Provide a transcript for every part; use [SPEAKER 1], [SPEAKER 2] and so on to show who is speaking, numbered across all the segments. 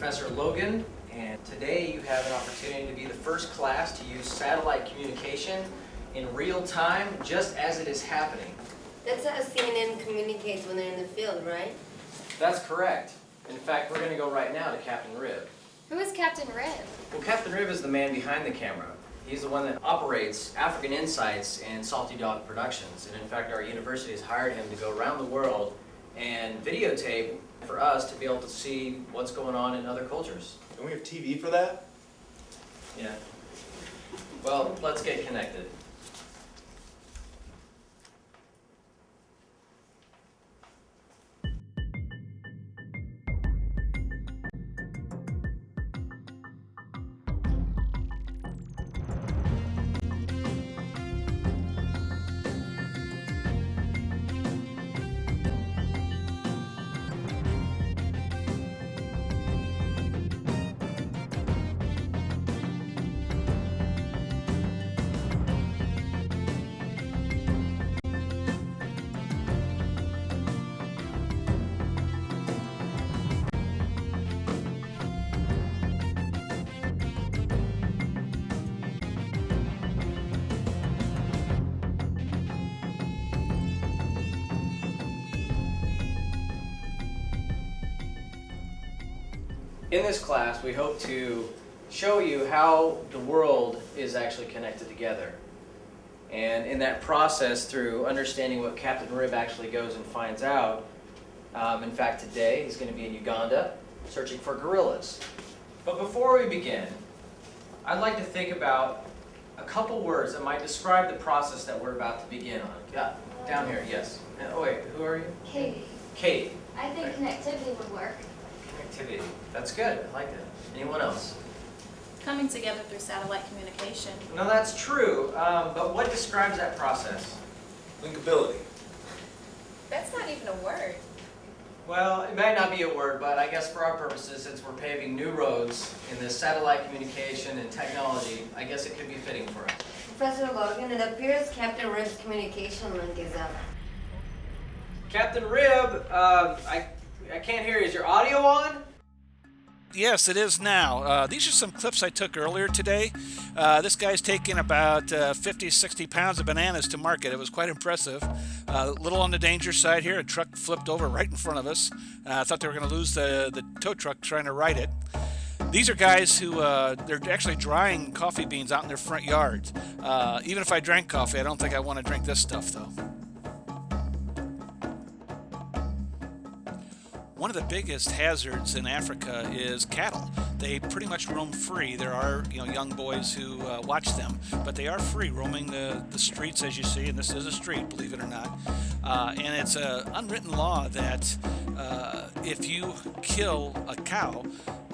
[SPEAKER 1] Professor Logan, and today you have an opportunity to be the first class to use satellite communication in real time, just as it is happening.
[SPEAKER 2] That's how CNN communicates when they're in the field, right?
[SPEAKER 1] That's correct. In fact, we're going to go right now to Captain Rib.
[SPEAKER 3] Who is Captain Rib?
[SPEAKER 1] Well, Captain Rib is the man behind the camera. He's the one that operates African Insights and Salty Dog Productions. And in fact, our university has hired him to go around the world and videotape for us to be able to see what's going on in other cultures.
[SPEAKER 4] Don't we have TV for that?
[SPEAKER 1] Yeah. Well, let's get connected. In this class, we hope to show you how the world is actually connected together. And in that process, through understanding what Captain Rib actually goes and finds out, in fact today he's going to be in Uganda searching for gorillas. But before we begin, I'd like to think about a couple words that might describe the process that we're about to begin on. Yeah, down here, yes. Oh wait, who are you?
[SPEAKER 3] Katie.
[SPEAKER 1] Katie.
[SPEAKER 3] I think connectivity would work.
[SPEAKER 1] Connectivity. That's good. I like that. Anyone else?
[SPEAKER 5] Coming together through satellite communication.
[SPEAKER 1] No, that's true. But what describes that process?
[SPEAKER 4] Linkability.
[SPEAKER 5] That's not even a word.
[SPEAKER 1] Well, it might not be a word, but I guess for our purposes, since we're paving new roads in this satellite communication and technology, I guess it could be fitting for us.
[SPEAKER 2] Professor Logan, it appears Captain Rib's communication link is up.
[SPEAKER 1] Captain Rib, I can't hear you. Is your audio on?
[SPEAKER 6] Yes, it is now. These are some clips I took earlier today. This guy's taking about 50, 60 pounds of bananas to market. It was quite impressive. A little on the danger side here. A truck flipped over right in front of us. I thought they were going to lose the tow truck trying to ride it. These are guys who, they're actually drying coffee beans out in their front yards. Even if I drank coffee, I don't think I want to drink this stuff, though. One of the biggest hazards in Africa is cattle. They pretty much roam free. There are, young boys who watch them, but they are free roaming the streets, as you see, and this is a street, believe it or not. And it's an unwritten law that if you kill a cow,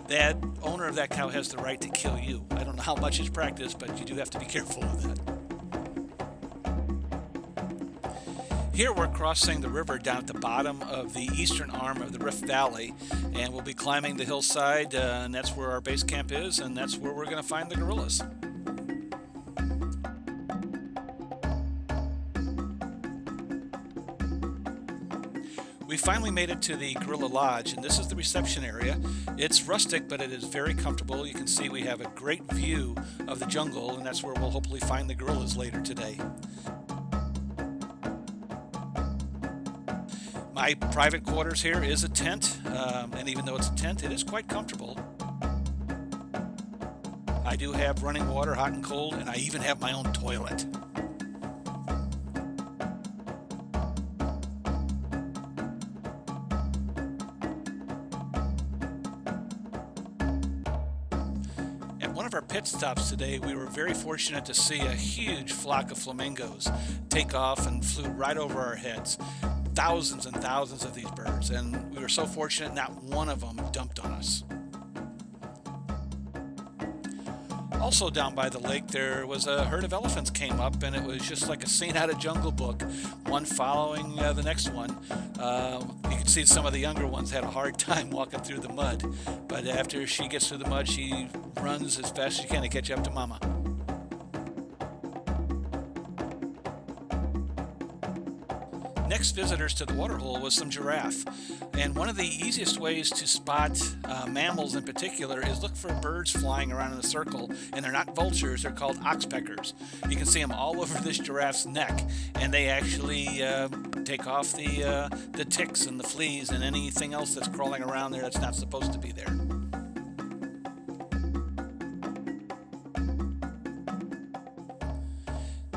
[SPEAKER 6] that owner of that cow has the right to kill you. I don't know how much is practiced, but you do have to be careful of that. Here we're crossing the river down at the bottom of the eastern arm of the Rift Valley, and we'll be climbing the hillside, and that's where our base camp is, and that's where we're going to find the gorillas. We finally made it to the Gorilla Lodge, and this is the reception area. It's rustic, but it is very comfortable. You can see we have a great view of the jungle, and that's where we'll hopefully find the gorillas later today. My private quarters here is a tent, and even though it's a tent, it is quite comfortable. I do have running water, hot and cold, and I even have my own toilet. At one of our pit stops today, we were very fortunate to see a huge flock of flamingos take off and flew right over our heads. Thousands and thousands of these birds, and we were so fortunate not one of them dumped on us. Also down by the lake there was a herd of elephants came up, and it was just like a scene out of Jungle Book, one following the next one. You can see some of the younger ones had a hard time walking through the mud, but after she gets through the mud she runs as fast as she can to catch up to Mama. Next visitors to the waterhole was some giraffe. And one of the easiest ways to spot mammals in particular is look for birds flying around in a circle, and they're not vultures, they're called oxpeckers. You can see them all over this giraffe's neck, and they actually take off the ticks and the fleas and anything else that's crawling around there that's not supposed to be there.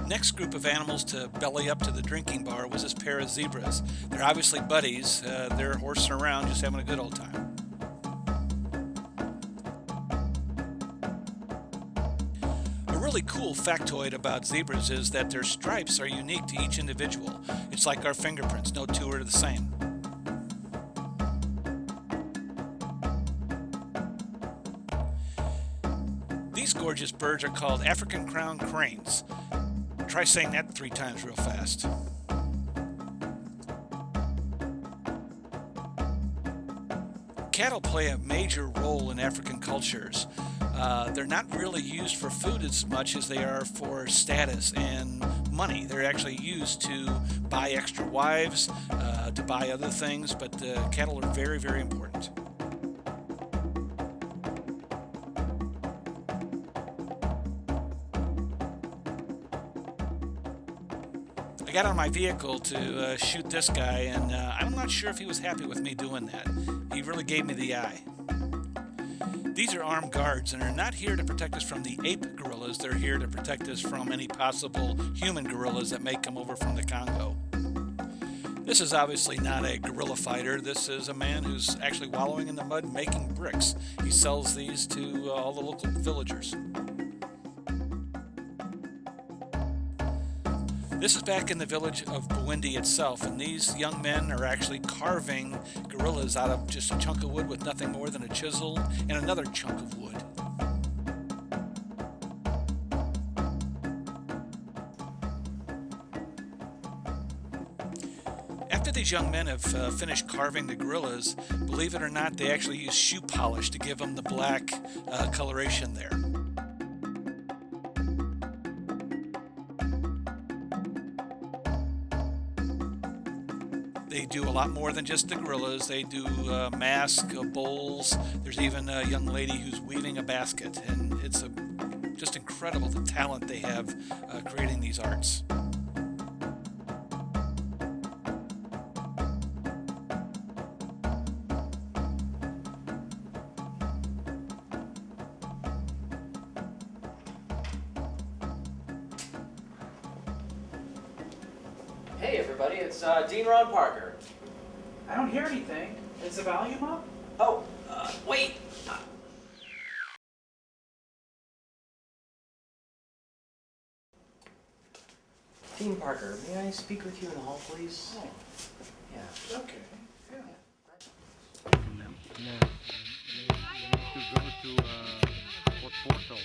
[SPEAKER 6] Next group of animals to belly up to the drinking bar was this pair of zebras. They're obviously buddies. They're horsing around, just having a good old time. A really cool factoid about zebras is that their stripes are unique to each individual. It's like our fingerprints, no two are the same. These gorgeous birds are called African crowned cranes. Try saying that 3 times real fast. Cattle play a major role in African cultures. They're not really used for food as much as they are for status and money. They're actually used to buy extra wives, to buy other things, but cattle are very, very important. I got on my vehicle to shoot this guy, and I'm not sure if he was happy with me doing that. He really gave me the eye. These are armed guards, and they're not here to protect us from the ape gorillas. They're here to protect us from any possible human gorillas that may come over from the Congo. This is obviously not a guerrilla fighter. This is a man who's actually wallowing in the mud making bricks. He sells these to all the local villagers. This is back in the village of Buwindi itself, and these young men are actually carving gorillas out of just a chunk of wood with nothing more than a chisel and another chunk of wood. After these young men have finished carving the gorillas, believe it or not, they actually use shoe polish to give them the black coloration there. They do a lot more than just the gorillas. They do masks, bowls. There's even a young lady who's weaving a basket, and it's just incredible the talent they have creating these arts.
[SPEAKER 1] Hey everybody, it's Dean Ron Parker.
[SPEAKER 7] I don't hear anything. Is the volume up?
[SPEAKER 1] Oh, wait! Dean Parker, may I speak with you in the hall, please?
[SPEAKER 7] Oh,
[SPEAKER 1] Yeah.
[SPEAKER 7] okay. Yeah.
[SPEAKER 8] To go to what portal?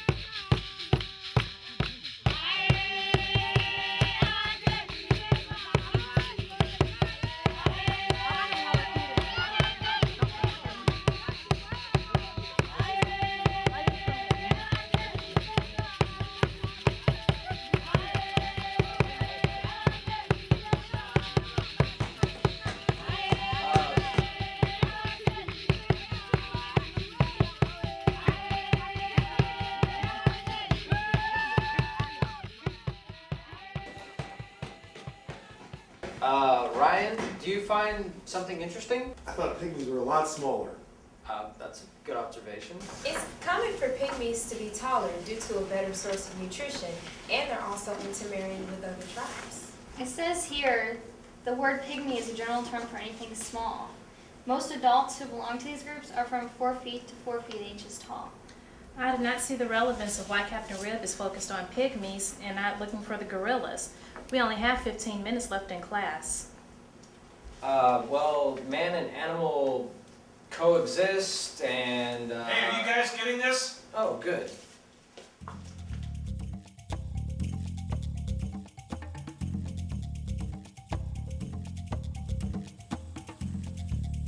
[SPEAKER 1] Ryan, do you find something interesting?
[SPEAKER 4] I thought pygmies were a lot smaller.
[SPEAKER 1] That's a good observation.
[SPEAKER 5] It's common for pygmies to be taller due to a better source of nutrition, and they're also intermarrying with other tribes.
[SPEAKER 3] It says here, the word pygmy is a general term for anything small. Most adults who belong to these groups are from 4 feet to 4 feet 8 inches tall.
[SPEAKER 9] I did not see the relevance of why Captain Rib is focused on pygmies and not looking for the gorillas. We only have 15 minutes left in class.
[SPEAKER 1] Well, man and animal coexist and,
[SPEAKER 6] Hey, are you guys getting this?
[SPEAKER 1] Oh, good.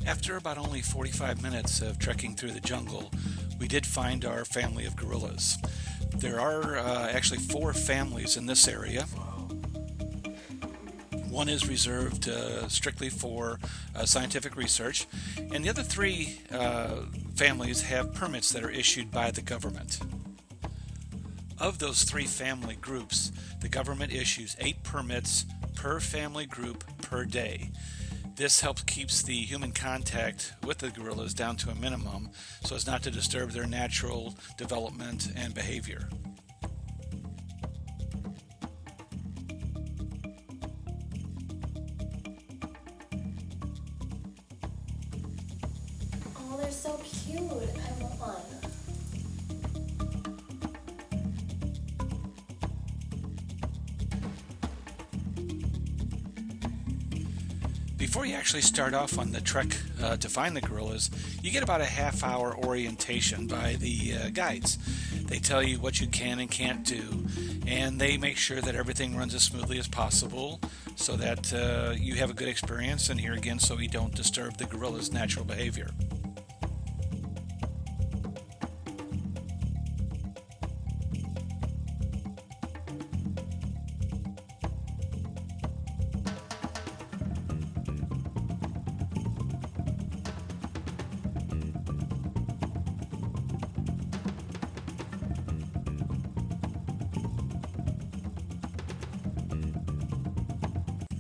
[SPEAKER 6] After about only 45 minutes of trekking through the jungle, we did find our family of gorillas. There are actually 4 families in this area. One is reserved strictly for scientific research, and the other 3 families have permits that are issued by the government. Of those 3 family groups, the government issues 8 permits per family group per day. This helps keeps the human contact with the gorillas down to a minimum so as not to disturb their natural development and behavior.
[SPEAKER 10] Oh, they're so cute. I want one.
[SPEAKER 6] Before you actually start off on the trek to find the gorillas, you get about a half-hour orientation by the guides. They tell you what you can and can't do, and they make sure that everything runs as smoothly as possible so that you have a good experience, and here again, so you don't disturb the gorillas' natural behavior.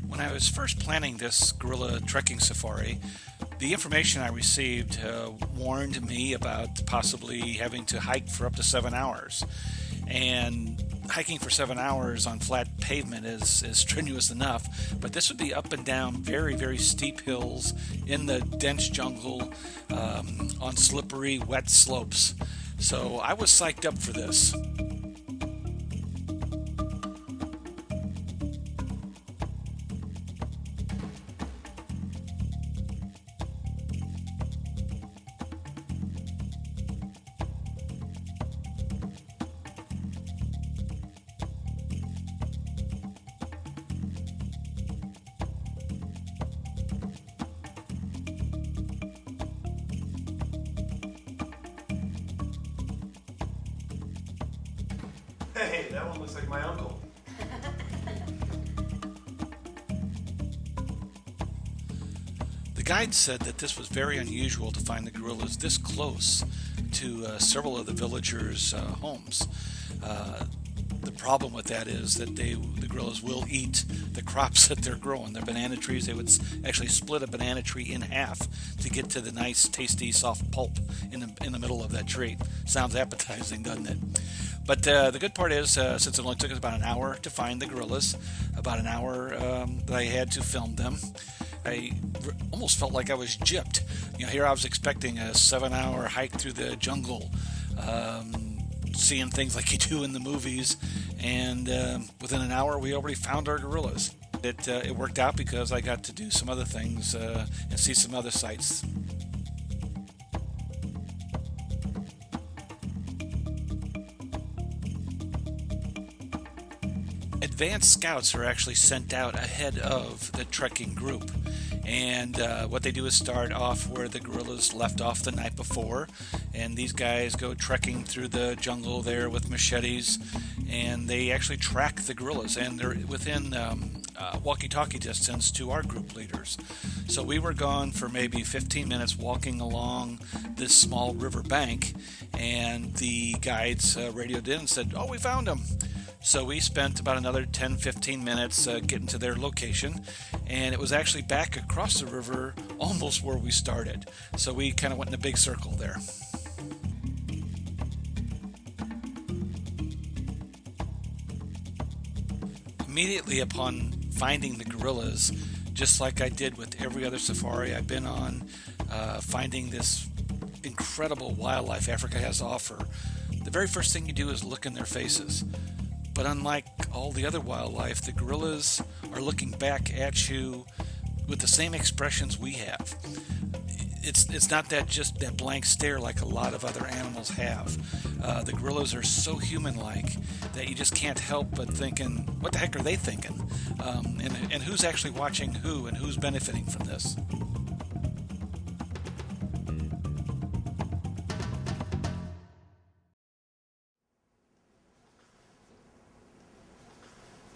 [SPEAKER 6] When I was first planning this gorilla trekking safari, the information I received warned me about possibly having to hike for up to 7 hours. And hiking for 7 hours on flat pavement is strenuous enough, but this would be up and down very, very steep hills in the dense jungle on slippery, wet slopes. So I was psyched up for this.
[SPEAKER 4] Hey, that one looks like my uncle.
[SPEAKER 6] The guide said that this was very unusual to find the gorillas this close to several of the villagers' homes. The problem with that is that the gorillas will eat the crops that they're growing. Their banana trees, they would actually split a banana tree in half to get to the nice, tasty, soft pulp in the middle of that tree. Sounds appetizing, doesn't it? But the good part is, since it only took us about an hour to find the gorillas, about an hour that I had to film them, I almost felt like I was gypped. You know, here I was expecting a 7-hour hike through the jungle, seeing things like you do in the movies, and within an hour we already found our gorillas. It worked out because I got to do some other things and see some other sights. Advanced scouts are actually sent out ahead of the trekking group, and what they do is start off where the gorillas left off the night before, and these guys go trekking through the jungle there with machetes, and they actually track the gorillas, and they're within walkie-talkie distance to our group leaders. So we were gone for maybe 15 minutes walking along this small river bank, and the guides radioed in and said, "Oh, we found them." So we spent about another 10-15 minutes getting to their location, and it was actually back across the river almost where we started. So we kind of went in a big circle there. Immediately upon finding the gorillas, just like I did with every other safari I've been on, finding this incredible wildlife Africa has to offer, the very first thing you do is look in their faces. But unlike all the other wildlife, the gorillas are looking back at you with the same expressions we have. It's not just that blank stare like a lot of other animals have. The gorillas are so human-like that you just can't help but thinking, what the heck are they thinking? And who's actually watching who, and who's benefiting from this?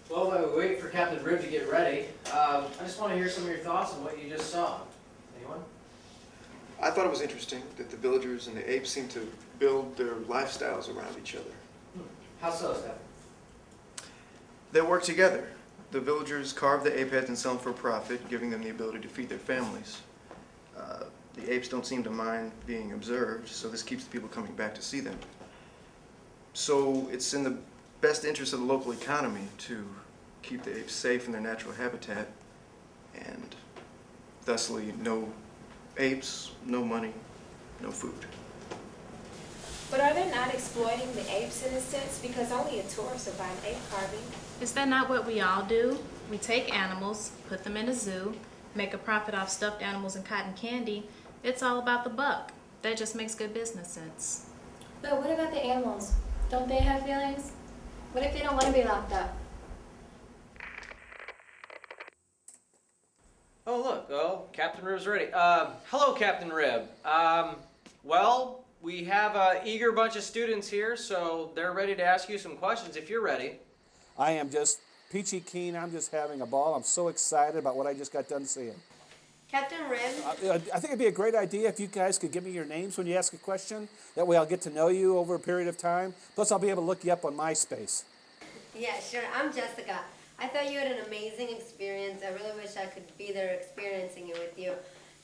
[SPEAKER 1] Well, while we wait for Captain Rib to get ready. I just want to hear some of your thoughts on what you just saw. Anyone?
[SPEAKER 11] I thought it was interesting that the villagers and the apes seem to build their lifestyles around each other.
[SPEAKER 1] How so, Steph?
[SPEAKER 11] They work together. The villagers carve the ape heads and sell them for a profit, giving them the ability to feed their families. The apes don't seem to mind being observed, so this keeps the people coming back to see them. So it's in the best interest of the local economy to keep the apes safe in their natural habitat, and thusly no apes, no money, no food.
[SPEAKER 5] But are they not exploiting the apes in a sense? Because only a tourist will buy an ape carving.
[SPEAKER 9] Is that not what we all do? We take animals, put them in a zoo, make a profit off stuffed animals and cotton candy. It's all about the buck. That just makes good business sense.
[SPEAKER 10] But what about the animals? Don't they have feelings? What if they don't want to be locked up?
[SPEAKER 1] Oh, look. Oh, Captain Rib's ready. Hello, Captain Rib. Well, we have an eager bunch of students here, so they're ready to ask you some questions if you're ready.
[SPEAKER 12] I am just peachy keen. I'm just having a ball. I'm so excited about what I just got done seeing.
[SPEAKER 2] Captain Rib,
[SPEAKER 12] I think it'd be a great idea if you guys could give me your names when you ask a question. That way I'll get to know you over a period of time. Plus I'll be able to look you up on MySpace.
[SPEAKER 2] yeah, sure. I'm Jessica. I thought you had an amazing experience. I really wish I could be there experiencing it with you.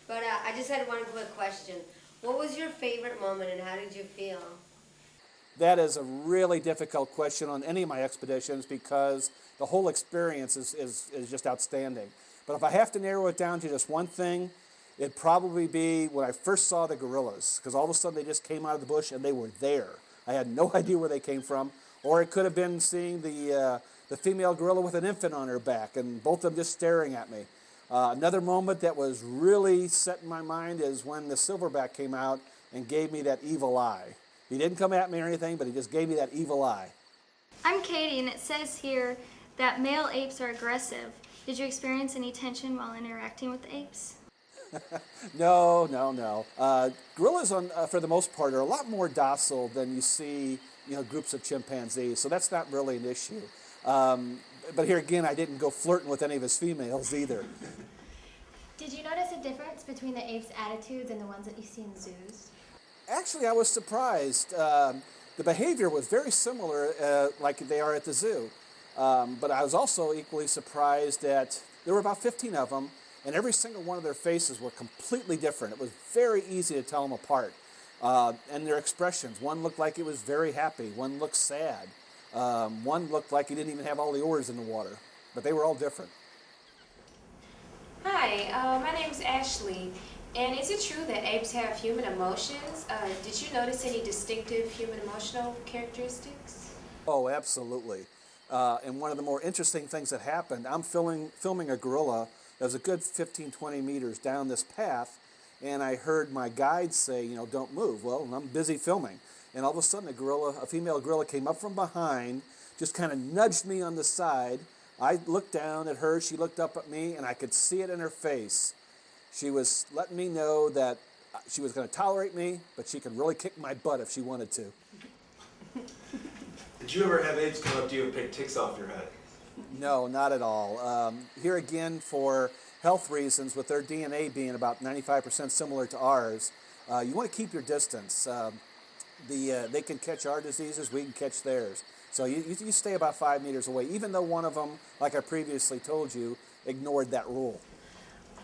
[SPEAKER 2] But I just had one quick question. What was your favorite moment and how did you feel?
[SPEAKER 12] That is a really difficult question on any of my expeditions because the whole experience is just outstanding. But if I have to narrow it down to just one thing, it'd probably be when I first saw the gorillas, because all of a sudden they just came out of the bush and they were there. I had no idea where they came from. Or it could have been seeing the female gorilla with an infant on her back and both of them just staring at me. Another moment that was really set in my mind is when the silverback came out and gave me that evil eye. He didn't come at me or anything, but he just gave me that evil eye.
[SPEAKER 3] I'm Katie, and it says here that male apes are aggressive. Did you experience any tension while interacting with the apes?
[SPEAKER 12] No. Gorillas, for the most part, are a lot more docile than you see, groups of chimpanzees. So that's not really an issue. But here again, I didn't go flirting with any of his females either.
[SPEAKER 10] Did you notice a difference between the apes' attitudes and the ones that you see in zoos?
[SPEAKER 12] Actually, I was surprised. The behavior was very similar, like they are at the zoo. But I was also equally surprised that there were about 15 of them, and every single one of their faces were completely different. It was very easy to tell them apart. And their expressions, one looked like he was very happy, one looked sad, one looked like he didn't even have all the oars in the water, but they were all different.
[SPEAKER 5] Hi, my name's Ashley. And is it true that apes have human emotions? Did you notice any distinctive human emotional characteristics?
[SPEAKER 12] Oh, absolutely. And one of the more interesting things that happened, I'm filming a gorilla that was a good 15, 20 meters down this path, and I heard my guide say, don't move. Well, I'm busy filming. And all of a sudden, a female gorilla came up from behind, just kind of nudged me on the side. I looked down at her, she looked up at me, and I could see it in her face. She was letting me know that she was going to tolerate me, but she could really kick my butt if she wanted to.
[SPEAKER 4] Did you ever have apes come up to you and pick ticks off your head?
[SPEAKER 12] No, not at all. Here again, for health reasons, with their DNA being about 95% similar to ours, you want to keep your distance. They can catch our diseases, we can catch theirs. So you stay about 5 meters away, even though one of them, like I previously told you, ignored that rule.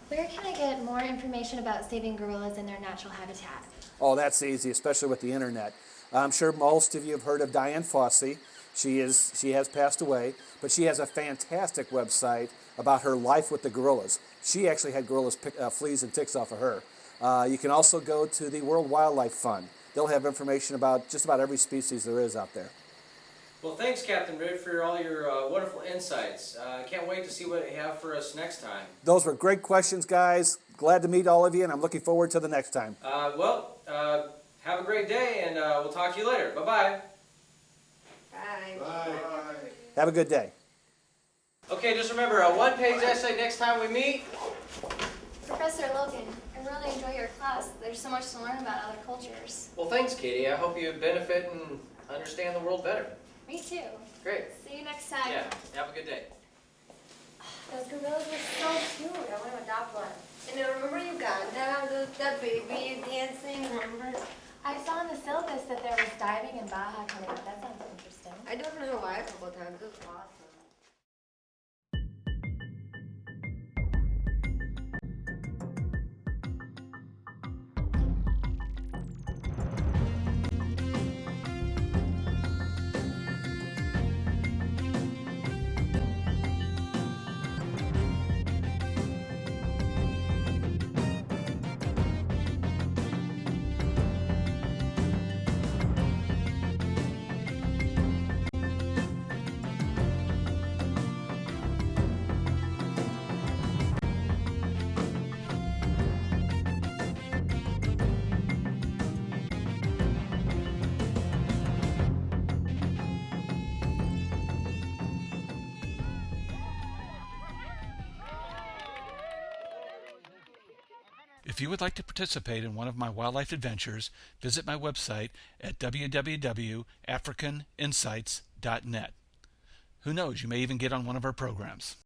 [SPEAKER 10] Where can I get more information about saving gorillas in their natural habitat?
[SPEAKER 12] Oh, that's easy, especially with the internet. I'm sure most of you have heard of Diane Fossey. She has passed away, but she has a fantastic website about her life with the gorillas. She actually had gorillas pick fleas and ticks off of her. You can also go to the World Wildlife Fund. They'll have information about just about every species there is out there.
[SPEAKER 1] Well, thanks, Captain Rib, for all your wonderful insights. I can't wait to see what you have for us next time.
[SPEAKER 12] Those were great questions, guys. Glad to meet all of you, and I'm looking forward to the next time.
[SPEAKER 1] Have a great day, and we'll talk to you later. Bye-bye.
[SPEAKER 2] Bye.
[SPEAKER 4] Bye.
[SPEAKER 12] Have a good day.
[SPEAKER 1] Okay, just remember, a one-page essay next time we meet.
[SPEAKER 3] Professor Logan, I really enjoy your class. There's so much to learn about other cultures.
[SPEAKER 1] Well, thanks, Katie. I hope you benefit and understand the world better.
[SPEAKER 3] Me too.
[SPEAKER 1] Great.
[SPEAKER 3] See you next time.
[SPEAKER 1] Yeah, have a good day.
[SPEAKER 10] Those gorillas were so cute. I want to adopt one.
[SPEAKER 2] And I remember Uganda, that baby dancing, remember?
[SPEAKER 10] I saw in the syllabus that there was diving and Baja coming up. That sounds interesting.
[SPEAKER 2] I drove in Hawaii a couple of times. It was awesome.
[SPEAKER 6] If you would like to participate in one of my wildlife adventures, visit my website at www.africaninsights.net. Who knows, you may even get on one of our programs.